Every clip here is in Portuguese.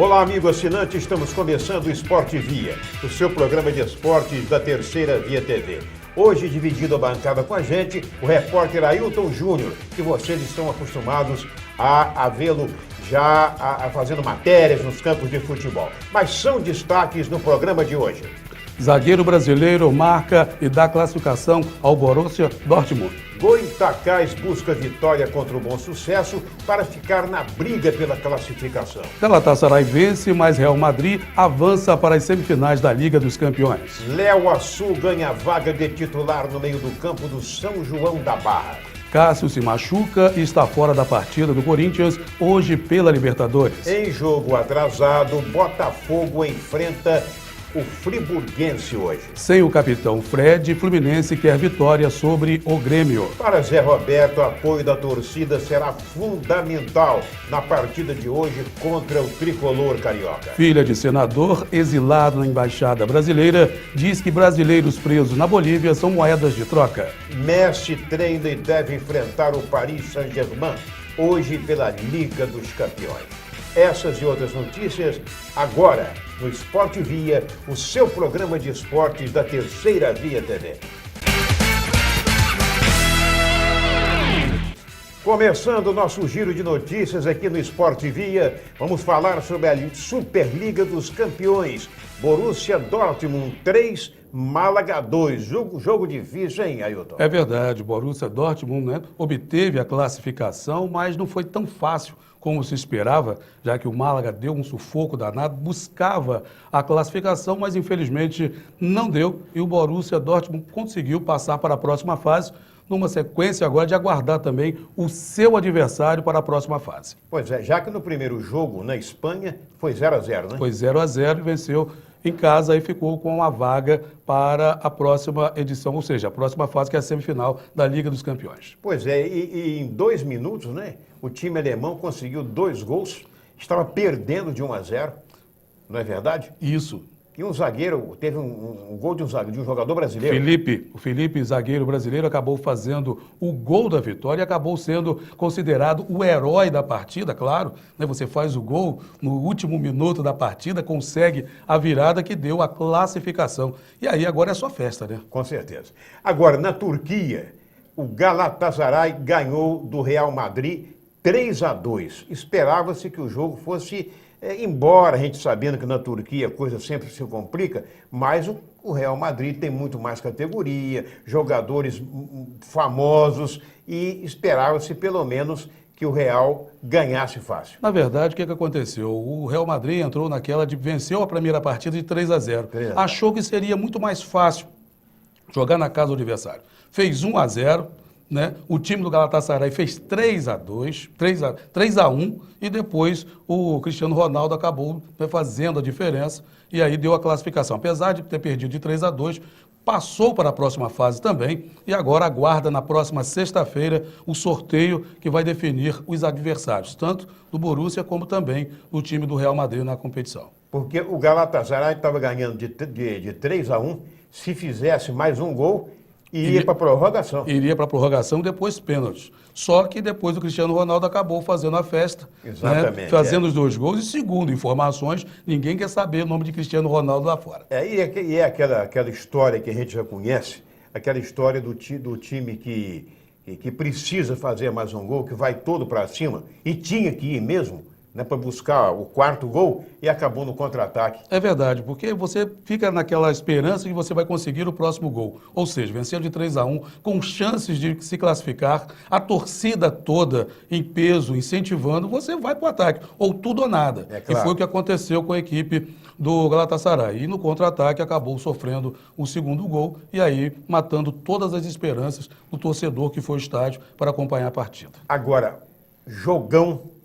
Olá, amigo assinante, estamos começando o Esporte Via, o seu programa de esportes da Terceira Via TV. Hoje, dividido a bancada com a gente, o repórter Ailton Júnior, que vocês estão acostumados a vê-lo já fazendo matérias nos campos de futebol. Mas são destaques no programa de hoje. Zagueiro brasileiro marca e dá classificação ao Borussia Dortmund. Goitacás busca vitória contra o Bom Sucesso para ficar na briga pela classificação. Galatasaray vence, mas Real Madrid avança para as semifinais da Liga dos Campeões. Léo Assu ganha vaga de titular no meio do campo do São João da Barra. Cássio se machuca e está fora da partida do Corinthians hoje pela Libertadores. Em jogo atrasado, Botafogo enfrenta o Friburguense hoje. Sem o capitão Fred, Fluminense quer vitória sobre o Grêmio. Para Zé Roberto, o apoio da torcida será fundamental na partida de hoje contra o tricolor carioca. Filha de senador, exilado na Embaixada Brasileira, diz que brasileiros presos na Bolívia são moedas de troca. Messi treina e deve enfrentar o Paris Saint-Germain hoje pela Liga dos Campeões. Essas e outras notícias agora no Esporte Via, o seu programa de esportes da Terceira Via TV. Começando o nosso giro de notícias aqui no Esporte Via, vamos falar sobre a Superliga dos Campeões. Borussia Dortmund 3, Málaga 2. Jogo difícil, hein, Ailton? É verdade, o Borussia Dortmund, obteve a classificação, mas não foi tão fácil como se esperava, já que o Málaga deu um sufoco danado, buscava a classificação, mas infelizmente não deu, e o Borussia Dortmund conseguiu passar para a próxima fase, numa sequência agora de aguardar também o seu adversário para a próxima fase. Pois é, já que no primeiro jogo na Espanha foi 0-0, né? Foi 0-0 e venceu em casa e ficou com a vaga para a próxima edição, ou seja, a próxima fase, que é a semifinal da Liga dos Campeões. Pois é, e em 2 minutos, né, o time alemão conseguiu 2 gols, estava perdendo de 1-0, não é verdade? Isso. E um zagueiro, teve um gol de um jogador brasileiro. O Felipe, zagueiro brasileiro, acabou fazendo o gol da vitória e acabou sendo considerado o herói da partida, claro. Né? Você faz o gol no último minuto da partida, consegue a virada que deu a classificação. E aí agora é só festa, né? Com certeza. Agora, na Turquia, o Galatasaray ganhou do Real Madrid 3-2. Esperava-se que o jogo fosse... embora a gente sabendo que na Turquia a coisa sempre se complica, mas o Real Madrid tem muito mais categoria, jogadores famosos e esperava-se pelo menos que o Real ganhasse fácil. Na verdade, o que aconteceu? O Real Madrid entrou naquela de venceu a primeira partida de 3-0. Achou que seria muito mais fácil jogar na casa do adversário. Fez 1-0. Né? O time do Galatasaray fez 3-1 e depois o Cristiano Ronaldo acabou fazendo a diferença e aí deu a classificação. Apesar de ter perdido de 3-2, passou para a próxima fase também e agora aguarda na próxima sexta-feira o sorteio que vai definir os adversários, tanto do Borussia como também do time do Real Madrid na competição. Porque o Galatasaray estava ganhando de 3-1, se fizesse mais um gol... Iria para a prorrogação. Iria para a prorrogação, depois pênaltis. Só que depois o Cristiano Ronaldo acabou fazendo a festa. Exatamente. Né? Fazendo os 2 gols. E segundo informações, ninguém quer saber o nome de Cristiano Ronaldo lá fora. E é aquela história que a gente já conhece, aquela história do time que precisa fazer mais um gol, que vai todo para cima, e tinha que ir mesmo, né, para buscar o 4º gol e acabou no contra-ataque. É verdade, porque você fica naquela esperança que você vai conseguir o próximo gol. Ou seja, vencendo de 3-1, com chances de se classificar, a torcida toda em peso, incentivando, você vai para o ataque, ou tudo ou nada. É claro. E foi o que aconteceu com a equipe do Galatasaray. E no contra-ataque acabou sofrendo o 2º gol e aí matando todas as esperanças do torcedor que foi ao estádio para acompanhar a partida. Agora, jogão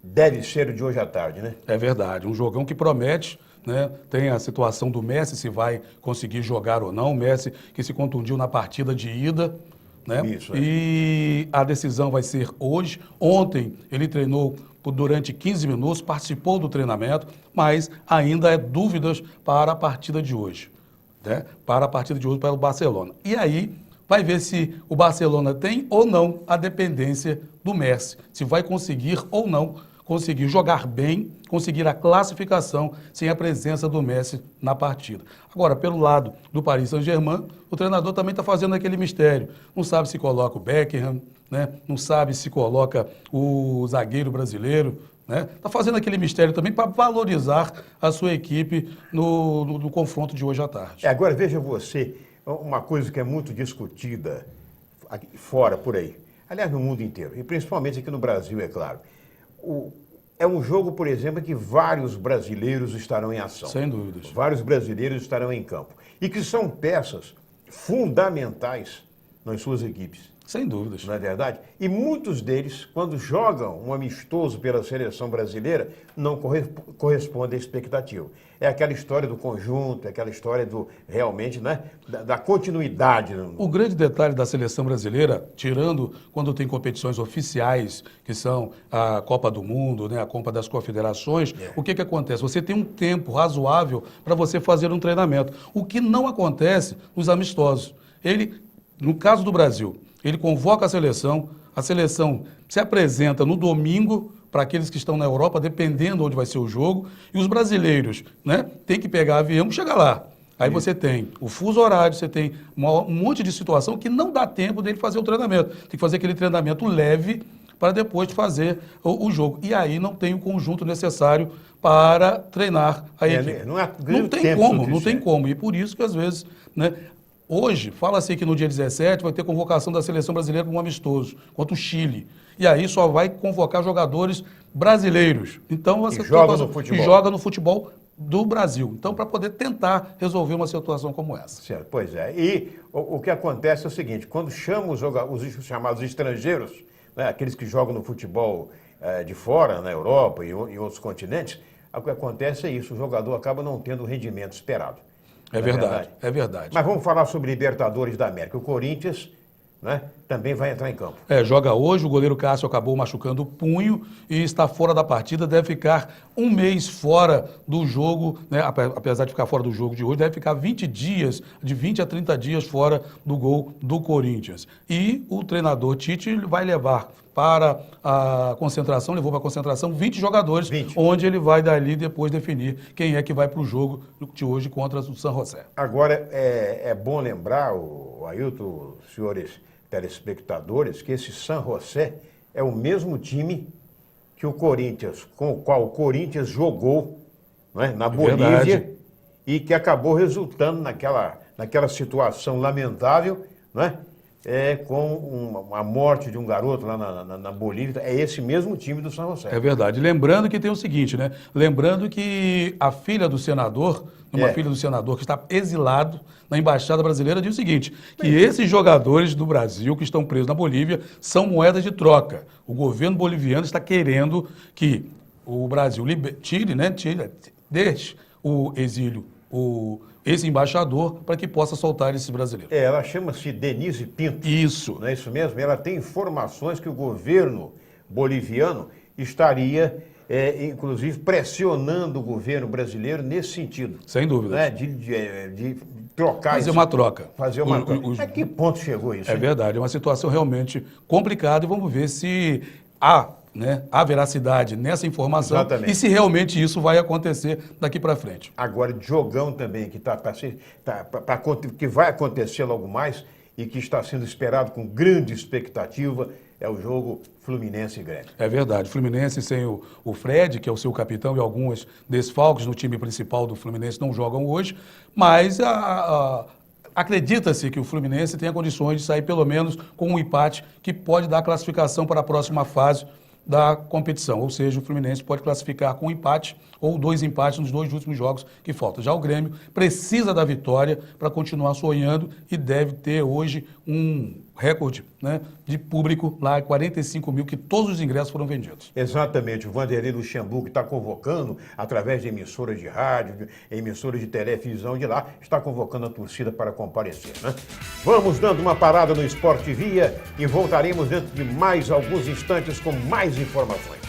deve ser o de hoje à tarde, né? É verdade, um jogão que promete, né? Tem a situação do Messi, se vai conseguir jogar ou não, o Messi que se contundiu na partida de ida, né? Isso, é. E a decisão vai ser hoje. Ontem ele treinou durante 15 minutos, participou do treinamento, mas ainda é dúvidas para a partida de hoje, né? Para a partida de hoje para o Barcelona. E aí vai ver se o Barcelona tem ou não a dependência do Messi, se vai conseguir ou não conseguir jogar bem, conseguir a classificação sem a presença do Messi na partida. Agora, pelo lado do Paris Saint-Germain, o treinador também está fazendo aquele mistério. Não sabe se coloca o Beckham, né? Não sabe se coloca o zagueiro brasileiro. Está fazendo aquele mistério também para valorizar a sua equipe no confronto de hoje à tarde. Agora, veja você, uma coisa que é muito discutida aqui fora, por aí, aliás, no mundo inteiro, e principalmente aqui no Brasil, é claro. É um jogo, por exemplo, que vários brasileiros estarão em ação. Sem dúvidas. Vários brasileiros estarão em campo. E que são peças fundamentais nas suas equipes. Sem dúvidas. Não é verdade? E muitos deles, quando jogam um amistoso pela seleção brasileira, não correspondem à expectativa. É aquela história do conjunto, é aquela história do realmente, né, da continuidade. O grande detalhe da seleção brasileira, tirando quando tem competições oficiais, que são a Copa do Mundo, né, a Copa das Confederações, o que acontece? Você tem um tempo razoável para você fazer um treinamento. O que não acontece nos amistosos. No caso do Brasil, ele convoca a seleção se apresenta no domingo para aqueles que estão na Europa, dependendo onde vai ser o jogo, e os brasileiros, né, tem que pegar avião e chegar lá. Aí você tem o fuso horário, você tem um monte de situação que não dá tempo dele fazer o treinamento. Tem que fazer aquele treinamento leve para depois fazer o jogo. E aí não tem o conjunto necessário para treinar a equipe. Não tem como. E por isso que às vezes, né, hoje, fala-se que no dia 17 vai ter convocação da seleção brasileira para um amistoso contra o Chile. E aí só vai convocar jogadores brasileiros. Então você joga no futebol do Brasil. Então, para poder tentar resolver uma situação como essa. Certo, pois é. E o que acontece é o seguinte, quando chamam os chamados estrangeiros, né, aqueles que jogam no futebol de fora, na Europa e em outros continentes, o que acontece é isso, o jogador acaba não tendo o rendimento esperado. É verdade, é verdade. Mas vamos falar sobre Libertadores da América. O Corinthians, né, também vai entrar em campo. Joga hoje, o goleiro Cássio acabou machucando o punho e está fora da partida, deve ficar um mês fora do jogo, né, apesar de ficar fora do jogo de hoje, deve ficar 20 dias, de 20 a 30 dias fora do gol do Corinthians. E o treinador Tite vai levar para a concentração, levou para a concentração 20 jogadores, onde ele vai dali depois definir quem é que vai para o jogo de hoje contra o San José. Agora, é bom lembrar, o Ailton, senhores telespectadores, que esse San José é o mesmo time que o Corinthians, com o qual o Corinthians jogou, né, na Bolívia e que acabou resultando naquela situação lamentável, né? Com a morte de um garoto lá na Bolívia. É esse mesmo time do San José. É verdade. Lembrando que tem o seguinte, né? Lembrando que a filha do senador, filha do senador que está exilado na Embaixada Brasileira, diz o seguinte, que esses jogadores do Brasil que estão presos na Bolívia são moedas de troca. O governo boliviano está querendo que o Brasil deixe o exílio, esse embaixador, para que possa soltar esses brasileiros. Ela chama-se Denise Pinto. Isso. Não é isso mesmo? Ela tem informações que o governo boliviano estaria, inclusive, pressionando o governo brasileiro nesse sentido. Sem dúvida. Né? De trocar Fazer uma troca. Fazer uma troca. A que ponto chegou isso? É verdade. É uma situação realmente complicada e vamos ver se há veracidade nessa informação. Exatamente. E se realmente isso vai acontecer daqui para frente. Agora, jogão também, que vai acontecer logo mais e que está sendo esperado com grande expectativa, é o jogo Fluminense e Grêmio. É verdade. Fluminense sem o Fred, que é o seu capitão, e alguns desfalques no time principal do Fluminense não jogam hoje, mas acredita-se que o Fluminense tenha condições de sair pelo menos com um empate que pode dar classificação para a próxima fase da competição, ou seja, o Fluminense pode classificar com um empate ou 2 empates nos 2 últimos jogos que faltam. Já o Grêmio precisa da vitória para continuar sonhando e deve ter hoje um recorde, né, de público lá, 45 mil, que todos os ingressos foram vendidos. Exatamente, o Vanderlei Luxemburgo está convocando, através de emissoras de rádio, emissoras de televisão de lá, está convocando a torcida para comparecer, né? Vamos dando uma parada no Sport Via e voltaremos dentro de mais alguns instantes com mais informações.